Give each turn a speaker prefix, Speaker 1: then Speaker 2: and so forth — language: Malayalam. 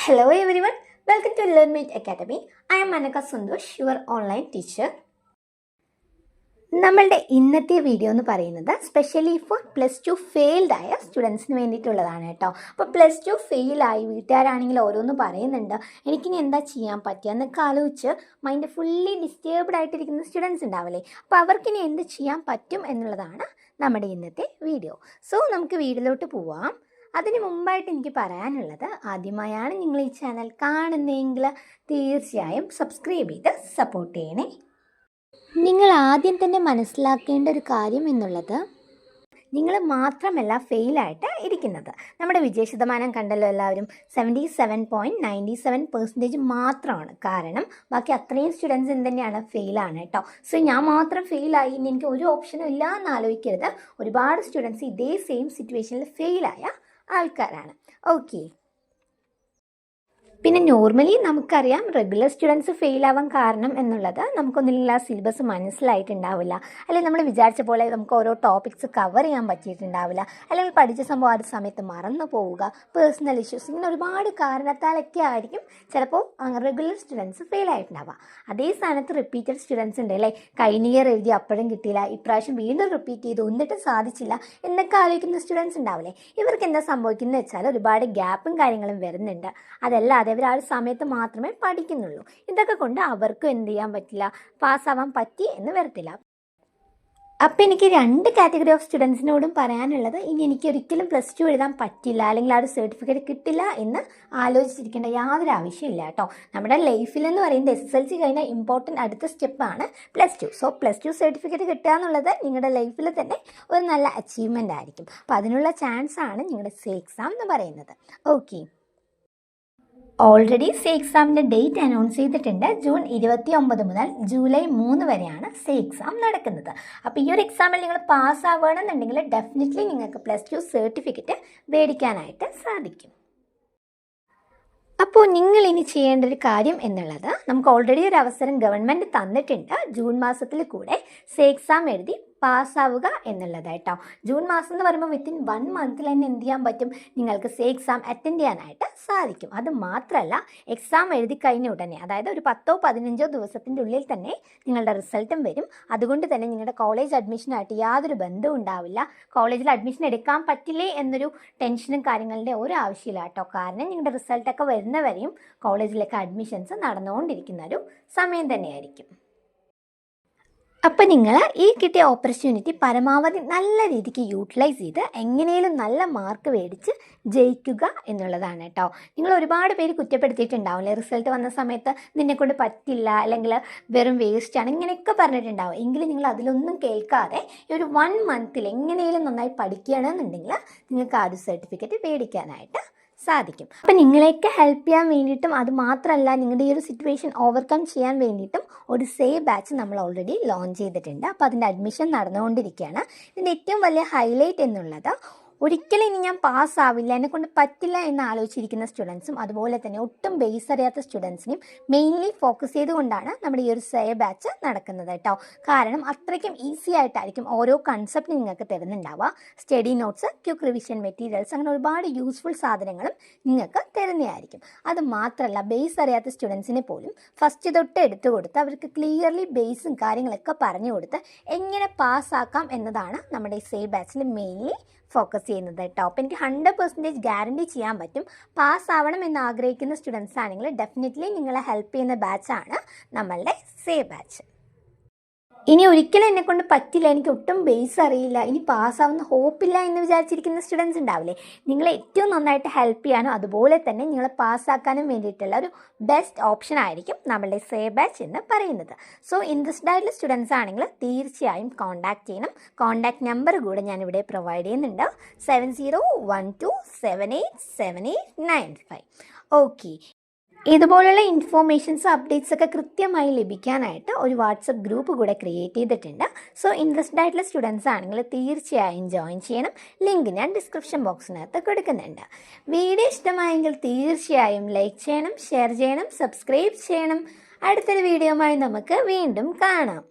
Speaker 1: Hello everyone, welcome to LearnMate Academy. I am Manaka Sundosh, your online teacher. നമ്മളുടെ ഇന്നത്തെ വീഡിയോ എന്ന് പറയുന്നത് സ്പെഷ്യലി ഫോർ +2 ഫെയിൽഡ് ആയ സ്റ്റുഡൻസിന് വേണ്ടിയിട്ടുള്ളതാണ് കേട്ടോ. അപ്പോൾ +2 ഫെയിലായി വീട്ടുകാരാണെങ്കിൽ ഓരോന്ന് പറയുന്നുണ്ട്, എനിക്കിനി എന്താ ചെയ്യാൻ പറ്റുക എന്നൊക്കെ ആലോചിച്ച് മൈൻഡ് ഫുള്ളി ഡിസ്റ്റേബ്ഡ് ആയിട്ടിരിക്കുന്ന സ്റ്റുഡൻസ് ഉണ്ടാവില്ലേ. അപ്പോൾ അവർക്കിനി എന്ത് ചെയ്യാൻ പറ്റും എന്നുള്ളതാണ് നമ്മുടെ ഇന്നത്തെ വീഡിയോ. സോ നമുക്ക് വീഡിയോയിലോട്ട് പോവാം. അതിന് മുമ്പായിട്ട് എനിക്ക് പറയാനുള്ളത്, ആദ്യമായാണ് നിങ്ങൾ ഈ ചാനൽ കാണുന്നതെങ്കിൽ തീർച്ചയായും സബ്സ്ക്രൈബ് ചെയ്ത് സപ്പോർട്ട് ചെയ്യണേ. നിങ്ങൾ ആദ്യം തന്നെ മനസ്സിലാക്കേണ്ട ഒരു കാര്യം എന്നുള്ളത്, നിങ്ങൾ മാത്രമല്ല ഫെയിലായിട്ട് ഇരിക്കുന്നത്. നമ്മുടെ വിജയശതമാനം കണ്ടല്ലോ എല്ലാവരും, 77.97% മാത്രമാണ്. കാരണം ബാക്കി അത്രയും സ്റ്റുഡൻസ് എന്തുതന്നെയാണ് ഫെയിലാണ് കേട്ടോ. സോ ഞാൻ മാത്രം ഫെയിലായി, ഇനി എനിക്ക് ഒരു ഓപ്ഷനും ഇല്ല എന്ന് ആലോചിക്കരുത്. ഒരുപാട് സ്റ്റുഡൻസ് ഇതേ സെയിം സിറ്റുവേഷനിൽ ഫെയിലായ ആൾക്കാരാണ്. ഓക്കെ, പിന്നെ നോർമലി നമുക്കറിയാം റെഗുലർ സ്റ്റുഡൻസ് ഫെയിലാവാൻ കാരണം എന്നുള്ളത് നമുക്കൊന്നില്ലെങ്കിൽ ആ സിലബസ് മനസ്സിലായിട്ടുണ്ടാവില്ല, അല്ലെങ്കിൽ നമ്മൾ വിചാരിച്ച പോലെ നമുക്ക് ഓരോ ടോപ്പിക്സ് കവർ ചെയ്യാൻ പറ്റിയിട്ടുണ്ടാവില്ല, അല്ലെങ്കിൽ പഠിച്ച സംഭവം ആ ഒരു സമയത്ത് മറന്നു പോവുക, പേഴ്സണൽ ഇഷ്യൂസ്, ഇങ്ങനെ ഒരുപാട് കാരണത്താലൊക്കെ ആയിരിക്കും ചിലപ്പോൾ റെഗുലർ സ്റ്റുഡൻസ് ഫെയിലായിട്ടുണ്ടാവുക. അതേ സ്ഥാനത്ത് റിപ്പീറ്റഡ് സ്റ്റുഡൻസ് ഉണ്ട് അല്ലേ, കഴിഞ്ഞ ഇയർ എഴുതി അപ്പോഴും കിട്ടിയില്ല, ഇപ്രാവശ്യം വീണ്ടും റിപ്പീറ്റ് ചെയ്തു എന്നിട്ടും സാധിച്ചില്ല എന്നൊക്കെ ആലോചിക്കുന്ന സ്റ്റുഡൻസ് ഉണ്ടാവില്ലേ. ഇവർക്ക് എന്താ സംഭവിക്കുന്നത് വെച്ചാൽ ഒരുപാട് ഗ്യാപ്പും കാര്യങ്ങളും വരുന്നുണ്ട്. അതല്ലാതെ അവർ ആ ഒരു സമയത്ത് മാത്രമേ പഠിക്കുന്നുള്ളൂ. ഇതൊക്കെ കൊണ്ട് അവർക്കും എന്ത് ചെയ്യാൻ പറ്റില്ല, പാസ്സാവാൻ പറ്റി എന്ന് വരത്തില്ല. അപ്പം എനിക്ക് 2 കാറ്റഗറി ഓഫ് സ്റ്റുഡൻസിനോടും പറയാനുള്ളത്, ഇനി എനിക്ക് ഒരിക്കലും +2 എഴുതാൻ പറ്റില്ല അല്ലെങ്കിൽ ആ ഒരു സർട്ടിഫിക്കറ്റ് കിട്ടില്ല എന്ന് ആലോചിച്ചിരിക്കേണ്ട യാതൊരു ആവശ്യമില്ല കേട്ടോ. നമ്മുടെ ലൈഫിലെന്ന് പറയുന്നത് SSLC കഴിഞ്ഞാൽ ഇമ്പോർട്ടൻറ്റ് അടുത്ത സ്റ്റെപ്പാണ് +2. സോ +2 സർട്ടിഫിക്കറ്റ് കിട്ടുക എന്നുള്ളത് നിങ്ങളുടെ ലൈഫിൽ തന്നെ ഒരു നല്ല അച്ചീവ്മെൻ്റ് ആയിരിക്കും. അപ്പോൾ അതിനുള്ള ചാൻസാണ് നിങ്ങളുടെ എക്സാം എന്ന് പറയുന്നത്. ഓക്കെ, ഓൾറെഡി എക്സാമിൻ്റെ ഡേറ്റ് അനൗൺസ് ചെയ്തിട്ടുണ്ട്. ജൂൺ 29 മുതൽ ജൂലൈ 3 വരെയാണ് എക്സാം നടക്കുന്നത്. അപ്പോൾ ഈ ഒരു എക്സാമിൽ നിങ്ങൾ പാസ്സാവണമെന്നുണ്ടെങ്കിൽ ഡെഫിനറ്റ്ലി നിങ്ങൾക്ക് +2 സർട്ടിഫിക്കറ്റ് മേടിക്കാനായിട്ട് സാധിക്കും. അപ്പോൾ നിങ്ങൾ ഇനി ചെയ്യേണ്ട ഒരു കാര്യം എന്നുള്ളത്, നമുക്ക് ഓൾറെഡി ഒരു അവസരം ഗവൺമെൻറ് തന്നിട്ടുണ്ട്, ജൂൺ മാസത്തിൽ കൂടെ എക്സാം എഴുതി പാസ്സാവുക എന്നുള്ളതായിട്ടോ. ജൂൺ മാസം എന്ന് പറയുമ്പോൾ വിത്തിൻ 1 മന്തിൽ തന്നെ എന്ത് ചെയ്യാൻ പറ്റും, നിങ്ങൾക്ക് എക്സാം അറ്റൻഡ് ചെയ്യാനായിട്ട് സാധിക്കും. അത് മാത്രമല്ല, എക്സാം എഴുതി കഴിഞ്ഞ ഉടനെ, അതായത് ഒരു 10-15 ദിവസത്തിൻ്റെ ഉള്ളിൽ തന്നെ നിങ്ങളുടെ റിസൾട്ടും വരും. അതുകൊണ്ട് തന്നെ നിങ്ങളുടെ കോളേജ് അഡ്മിഷനായിട്ട് യാതൊരു ബന്ധവും ഉണ്ടാവില്ല. കോളേജിൽ അഡ്മിഷൻ എടുക്കാൻ പറ്റില്ലേ എന്നൊരു ടെൻഷനും കാര്യങ്ങളുടെ ഒരു ആവശ്യമില്ല കേട്ടോ. കാരണം നിങ്ങളുടെ റിസൾട്ടൊക്കെ വരുന്നവരെയും കോളേജിലൊക്കെ അഡ്മിഷൻസ് നടന്നുകൊണ്ടിരിക്കുന്ന ഒരു സമയം തന്നെയായിരിക്കും. അപ്പം നിങ്ങൾ ഈ കിട്ടിയ ഓപ്പർച്യൂണിറ്റി പരമാവധി നല്ല രീതിക്ക് യൂട്ടിലൈസ് ചെയ്ത് എങ്ങനെയും നല്ല മാർക്ക് മേടിച്ച് ജയിക്കുക എന്നുള്ളതാണ് കേട്ടോ. നിങ്ങൾ ഒരുപാട് പേര് കുറ്റപ്പെടുത്തിയിട്ടുണ്ടാവില്ലേ, റിസൾട്ട് വന്ന സമയത്ത് നിന്നെക്കൊണ്ട് പറ്റില്ല അല്ലെങ്കിൽ വെറും വേസ്റ്റാണ് ഇങ്ങനെയൊക്കെ പറഞ്ഞിട്ടുണ്ടാവും. എങ്കിലും നിങ്ങൾ അതിലൊന്നും കേൾക്കാതെ ഈ ഒരു 1 മന്തിൽ എങ്ങനെയും നന്നായി പഠിക്കുകയാണെന്നുണ്ടെങ്കിൽ നിങ്ങൾക്ക് ആ ഒരു സർട്ടിഫിക്കറ്റ് മേടിക്കാനായിട്ട് സാധിക്കും. അപ്പം നിങ്ങളെയൊക്കെ ഹെൽപ്പ് ചെയ്യാൻ വേണ്ടിയിട്ടും, അത് മാത്രമല്ല നിങ്ങളുടെ ഈ ഒരു സിറ്റുവേഷൻ ഓവർകം ചെയ്യാൻ വേണ്ടിയിട്ടും ഒരു ബാച്ച് നമ്മൾ ഓൾറെഡി ലോഞ്ച് ചെയ്തിട്ടുണ്ട്. അപ്പോൾ അതിൻ്റെ അഡ്മിഷൻ നടന്നുകൊണ്ടിരിക്കുകയാണ്. ഇതിൻ്റെ ഏറ്റവും വലിയ ഹൈലൈറ്റ് എന്നുള്ളത്, ഒരിക്കലും ഇനി ഞാൻ പാസ്സാവില്ല, എന്നെക്കൊണ്ട് പറ്റില്ല എന്ന് ആലോചിച്ചിരിക്കുന്ന സ്റ്റുഡൻസും അതുപോലെ തന്നെ ഒട്ടും ബേസ് അറിയാത്ത സ്റ്റുഡൻസിനെയും മെയിൻലി ഫോക്കസ് ചെയ്തുകൊണ്ടാണ് നമ്മുടെ ഈ ഒരു ബാച്ച് നടക്കുന്നത് കേട്ടോ. കാരണം അത്രയ്ക്കും ഈസി ആയിട്ടായിരിക്കും ഓരോ കൺസെപ്റ്റ് നിങ്ങൾക്ക് തരുന്നുണ്ടാവുക. Study notes, quick revision materials, അങ്ങനെ ഒരുപാട് യൂസ്ഫുൾ സാധനങ്ങളും നിങ്ങൾക്ക് തരുന്നതായിരിക്കും. അത് മാത്രമല്ല, ബേസ് അറിയാത്ത സ്റ്റുഡൻസിനെ പോലും ഫസ്റ്റ് തൊട്ട് എടുത്തു കൊടുത്ത് അവർക്ക് ക്ലിയർലി ബേസും കാര്യങ്ങളൊക്കെ പറഞ്ഞു കൊടുത്ത് എങ്ങനെ പാസ്സാക്കാം എന്നതാണ് നമ്മുടെ ഈ ബാച്ചിൽ മെയിൻലി ഫോക്കസ് ചെയ്യുന്നത് കേട്ടോ. അപ്പോൾ എനിക്ക് 100% ഗ്യാരണ്ടി ചെയ്യാൻ പറ്റും. പാസ്സാവണം എന്ന് ആഗ്രഹിക്കുന്ന സ്റ്റുഡൻസ് ആണെങ്കിൽ ഡെഫിനറ്റ്ലി നിങ്ങളെ ഹെൽപ്പ് ചെയ്യുന്ന ബാച്ചാണ് നമ്മളുടെ ബാച്ച്. ഇനി ഒരിക്കലും എന്നെക്കൊണ്ട് പറ്റില്ല, എനിക്ക് ഒട്ടും ബേസ് അറിയില്ല, ഇനി പാസ്സാവുന്ന ഹോപ്പില്ല എന്ന് വിചാരിച്ചിരിക്കുന്ന സ്റ്റുഡൻസ് ഉണ്ടാവില്ലേ, നിങ്ങളെ ഏറ്റവും നന്നായിട്ട് ഹെൽപ്പ് ചെയ്യാനും അതുപോലെ തന്നെ നിങ്ങളെ പാസ്സാക്കാനും വേണ്ടിയിട്ടുള്ള ഒരു ബെസ്റ്റ് ഓപ്ഷൻ ആയിരിക്കും നമ്മളുടെ ബാച്ച് എന്ന് പറയുന്നത്. സോ ഇൻട്രസ്റ്റഡ് ആയിട്ടുള്ള സ്റ്റുഡൻസ് ആണെങ്കിൽ തീർച്ചയായും കോൺടാക്ട് ചെയ്യണം. കോൺടാക്ട് നമ്പർ കൂടെ ഞാനിവിടെ പ്രൊവൈഡ് ചെയ്യുന്നുണ്ട്, 7012787895. ഓക്കെ, ഇതുപോലുള്ള ഇൻഫോർമേഷൻസ് അപ്ഡേറ്റ്സ് ഒക്കെ കൃത്യമായി ലഭിക്കാനായിട്ട് ഒരു വാട്സപ്പ് ഗ്രൂപ്പ് കൂടെ ക്രിയേറ്റ് ചെയ്തിട്ടുണ്ട്. സോ ഇൻട്രസ്റ്റഡ് ആയിട്ടുള്ള സ്റ്റുഡൻസ് ആണെങ്കിൽ തീർച്ചയായും ജോയിൻ ചെയ്യണം. ലിങ്ക് ഞാൻ ഡിസ്ക്രിപ്ഷൻ ബോക്സിനകത്ത് കൊടുക്കുന്നുണ്ട്. വീഡിയോ ഇഷ്ടമായെങ്കിൽ തീർച്ചയായും ലൈക്ക് ചെയ്യണം, ഷെയർ ചെയ്യണം, സബ്സ്ക്രൈബ് ചെയ്യണം. അടുത്തൊരു വീഡിയോയുമായി നമുക്ക് വീണ്ടും കാണാം.